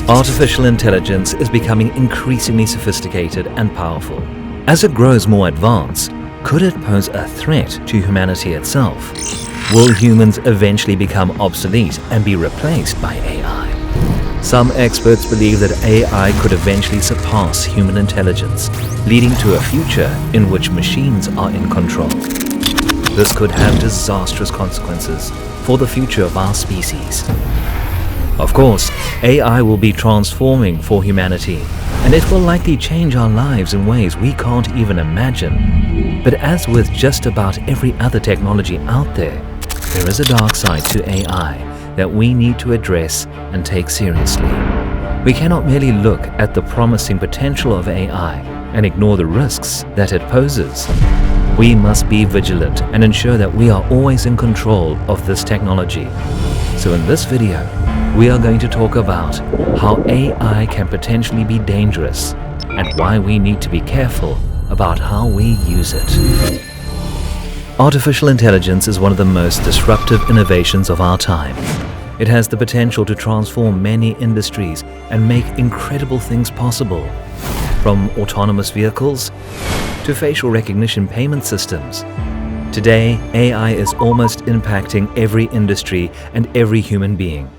Artificial intelligence is becoming increasingly sophisticated and powerful. As it grows more advanced, could it pose a threat to humanity itself? Will humans eventually become obsolete and be replaced by AI? Some experts believe that AI could eventually surpass human intelligence, leading to a future in which machines are in control. This could have disastrous consequences for the future of our species. Of course, AI will be transforming for humanity, and it will likely change our lives in ways we can't even imagine. But as with just about every other technology out there is a dark side to AI that we need to address and take seriously. We cannot merely look at the promising potential of AI and ignore the risks that it poses. We must be vigilant and ensure that we are always in control of this technology. So in this video, we are going to talk about how AI can potentially be dangerous and why we need to be careful about how we use it. Artificial intelligence is one of the most disruptive innovations of our time. It has the potential to transform many industries and make incredible things possible, from autonomous vehicles to facial recognition payment systems. Today, AI is almost impacting every industry and every human being.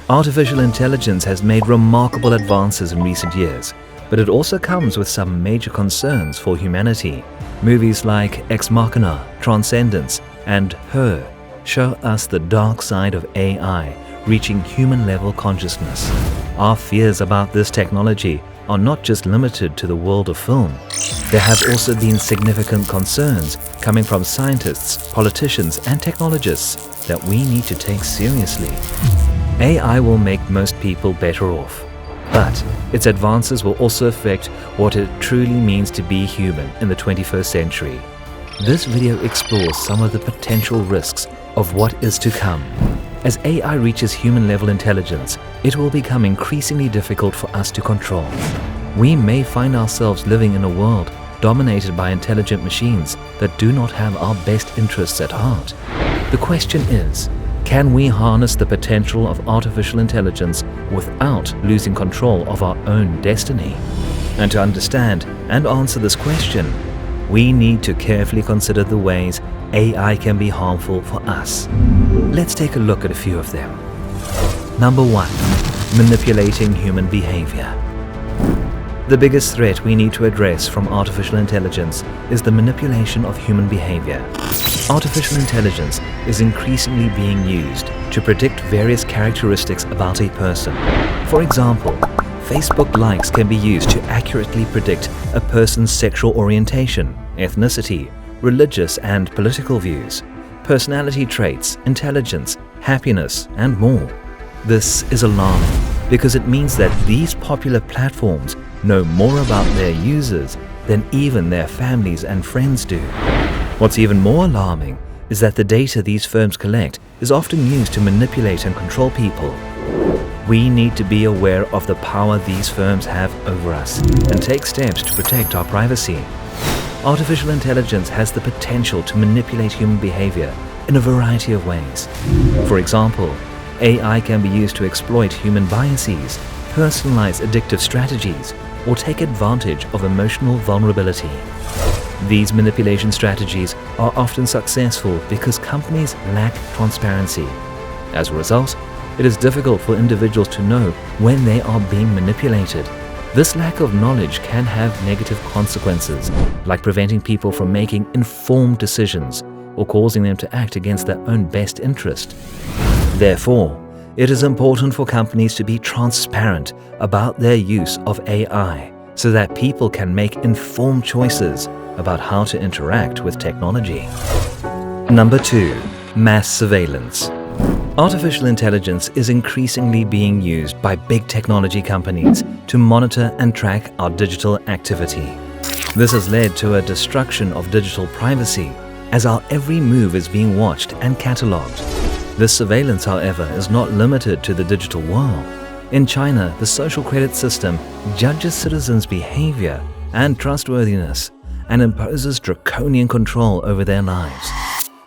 Artificial intelligence has made remarkable advances in recent years, but it also comes with some major concerns for humanity. Movies like Ex Machina, Transcendence, and Her show us the dark side of AI reaching human-level consciousness. Our fears about this technology are not just limited to the world of film. There have also been significant concerns coming from scientists, politicians, and technologists that we need to take seriously. AI will make most people better off, but its advances will also affect what it truly means to be human in the 21st century. This video explores some of the potential risks of what is to come. As AI reaches human-level intelligence, it will become increasingly difficult for us to control. We may find ourselves living in a world dominated by intelligent machines that do not have our best interests at heart. The question is, can we harness the potential of artificial intelligence without losing control of our own destiny? And to understand and answer this question, we need to carefully consider the ways AI can be harmful for us. Let's take a look at a few of them. Number 1. Manipulating human behavior. The biggest threat we need to address from artificial intelligence is the manipulation of human behavior. Artificial intelligence is increasingly being used to predict various characteristics about a person. For example, Facebook likes can be used to accurately predict a person's sexual orientation, ethnicity, religious and political views, personality traits, intelligence, happiness, and more. This is alarming because it means that these popular platforms know more about their users than even their families and friends do. What's even more alarming is that the data these firms collect is often used to manipulate and control people. We need to be aware of the power these firms have over us and take steps to protect our privacy. Artificial intelligence has the potential to manipulate human behavior in a variety of ways. For example, AI can be used to exploit human biases, personalize addictive strategies, or take advantage of emotional vulnerability. These manipulation strategies are often successful because companies lack transparency. As a result, it is difficult for individuals to know when they are being manipulated. This lack of knowledge can have negative consequences, like preventing people from making informed decisions or causing them to act against their own best interest. Therefore, it is important for companies to be transparent about their use of AI so that people can make informed choices about how to interact with technology. Number 2. Mass surveillance. Artificial intelligence is increasingly being used by big technology companies to monitor and track our digital activity. This has led to a destruction of digital privacy, as our every move is being watched and catalogued. This surveillance, however, is not limited to the digital world. In China, the social credit system judges citizens' behavior and trustworthiness and imposes draconian control over their lives.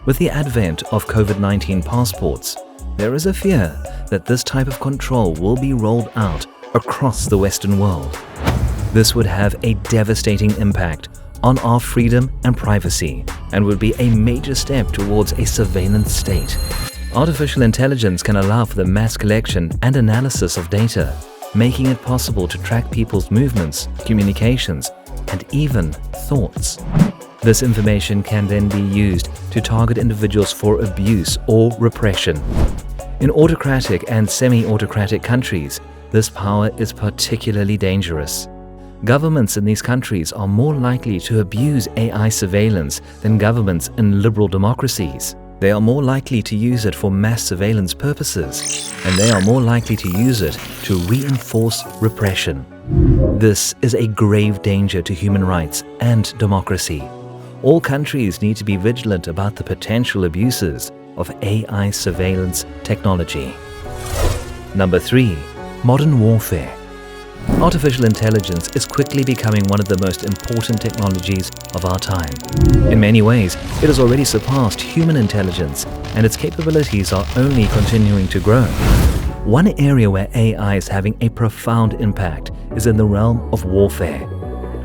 With the advent of COVID-19 passports, there is a fear that this type of control will be rolled out across the Western world. This would have a devastating impact on our freedom and privacy and would be a major step towards a surveillance state. Artificial intelligence can allow for the mass collection and analysis of data, making it possible to track people's movements, communications, and even thoughts. This information can then be used to target individuals for abuse or repression. In autocratic and semi-autocratic countries, this power is particularly dangerous. Governments in these countries are more likely to abuse AI surveillance than governments in liberal democracies. They are more likely to use it for mass surveillance purposes, and they are more likely to use it to reinforce repression. This is a grave danger to human rights and democracy. All countries need to be vigilant about the potential abuses of AI surveillance technology. Number 3. Modern warfare. Artificial intelligence is quickly becoming one of the most important technologies of our time. In many ways, it has already surpassed human intelligence, and its capabilities are only continuing to grow. One area where AI is having a profound impact is in the realm of warfare.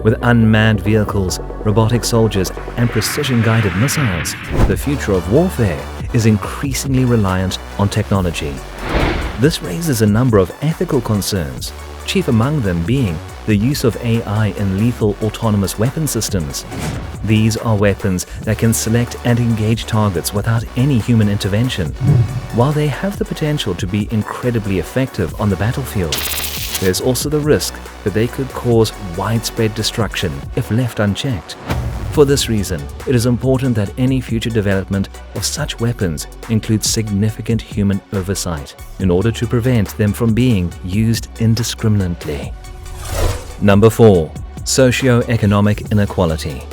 With unmanned vehicles, robotic soldiers, and precision-guided missiles, the future of warfare is increasingly reliant on technology. This raises a number of ethical concerns, chief among them being the use of AI in lethal autonomous weapon systems. These are weapons that can select and engage targets without any human intervention. While they have the potential to be incredibly effective on the battlefield, there's also the risk that they could cause widespread destruction if left unchecked. For this reason, it is important that any future development of such weapons includes significant human oversight in order to prevent them from being used indiscriminately. Number 4. Socioeconomic inequality.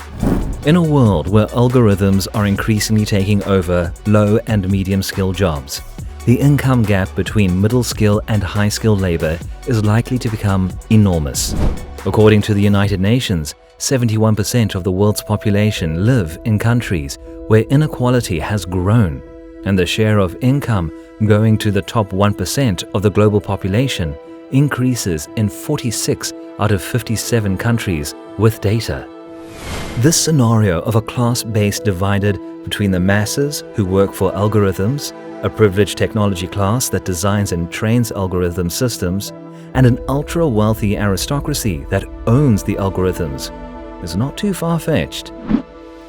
In a world where algorithms are increasingly taking over low and medium-skill jobs, the income gap between middle-skill and high-skill labor is likely to become enormous. According to the United Nations, 71% of the world's population live in countries where inequality has grown, and the share of income going to the top 1% of the global population increases in 46 out of 57 countries with data. This scenario of a class-based divided between the masses who work for algorithms, a privileged technology class that designs and trains algorithm systems, and an ultra-wealthy aristocracy that owns the algorithms is not too far-fetched.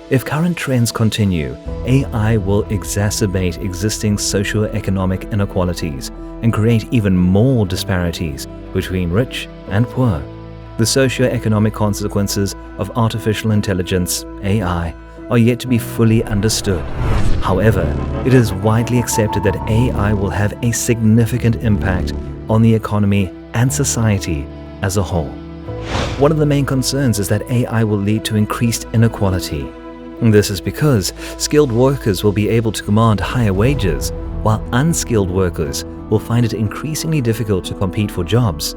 If current trends continue, AI will exacerbate existing socio-economic inequalities and create even more disparities between rich and poor. The socio-economic consequences of artificial intelligence, AI, are yet to be fully understood. However, it is widely accepted that AI will have a significant impact on the economy and society as a whole. One of the main concerns is that AI will lead to increased inequality. This is because skilled workers will be able to command higher wages, while unskilled workers will find it increasingly difficult to compete for jobs.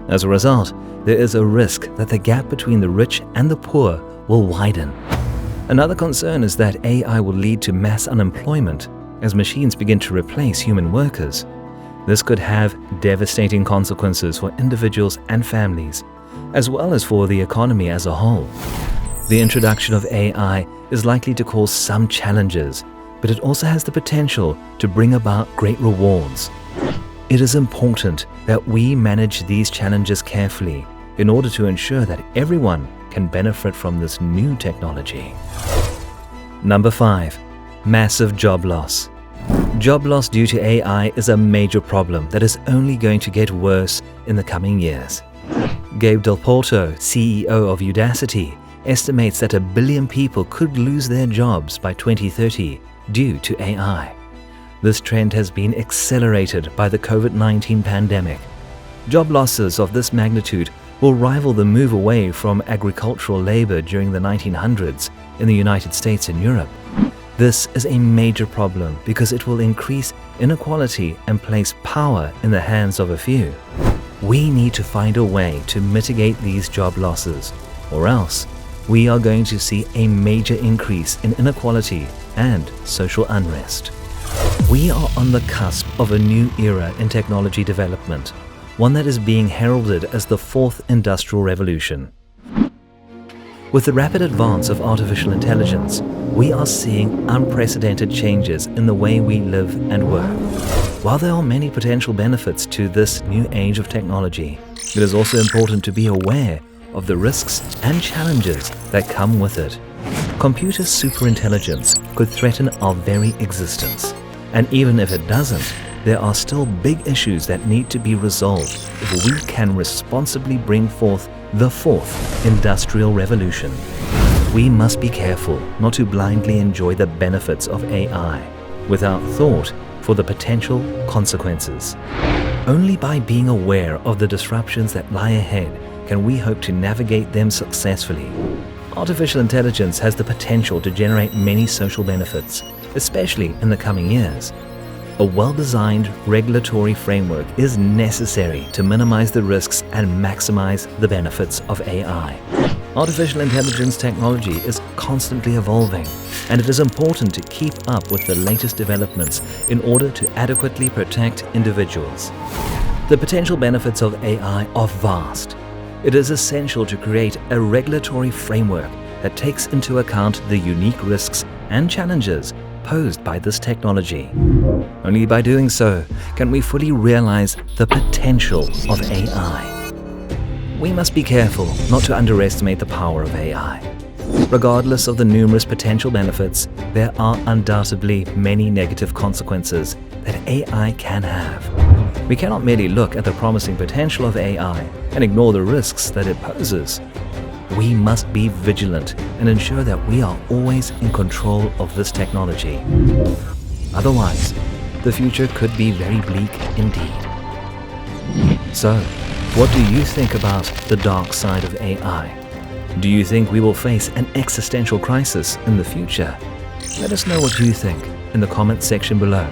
As a result, there is a risk that the gap between the rich and the poor will widen. Another concern is that AI will lead to mass unemployment as machines begin to replace human workers. This could have devastating consequences for individuals and families, as well as for the economy as a whole. The introduction of AI is likely to cause some challenges, but it also has the potential to bring about great rewards. It is important that we manage these challenges carefully in order to ensure that everyone can benefit from this new technology. Number 5. Massive job loss. Job loss due to AI is a major problem that is only going to get worse in the coming years. Gabe Del Porto, CEO of Udacity, estimates that 1 billion people could lose their jobs by 2030 due to AI. This trend has been accelerated by the COVID-19 pandemic. Job losses of this magnitude will rival the move away from agricultural labor during the 1900s in the United States and Europe. This is a major problem because it will increase inequality and place power in the hands of a few. We need to find a way to mitigate these job losses, or else we are going to see a major increase in inequality and social unrest. We are on the cusp of a new era in technology development, one that is being heralded as the fourth industrial revolution. With the rapid advance of artificial intelligence, we are seeing unprecedented changes in the way we live and work. While there are many potential benefits to this new age of technology, it is also important to be aware of the risks and challenges that come with it. Computer superintelligence could threaten our very existence. And even if it doesn't, there are still big issues that need to be resolved if we can responsibly bring forth the fourth industrial revolution. We must be careful not to blindly enjoy the benefits of AI without thought for the potential consequences. Only by being aware of the disruptions that lie ahead can we hope to navigate them successfully. Artificial intelligence has the potential to generate many social benefits, especially in the coming years. A well-designed regulatory framework is necessary to minimize the risks and maximize the benefits of AI. Artificial intelligence technology is constantly evolving, and it is important to keep up with the latest developments in order to adequately protect individuals. The potential benefits of AI are vast. It is essential to create a regulatory framework that takes into account the unique risks and challenges posed by this technology. Only by doing so can we fully realize the potential of AI. We must be careful not to underestimate the power of AI. Regardless of the numerous potential benefits, there are undoubtedly many negative consequences that AI can have. We cannot merely look at the promising potential of AI and ignore the risks that it poses. We must be vigilant and ensure that we are always in control of this technology. Otherwise, the future could be very bleak indeed. So, what do you think about the dark side of AI? Do you think we will face an existential crisis in the future? Let us know what you think in the comments section below.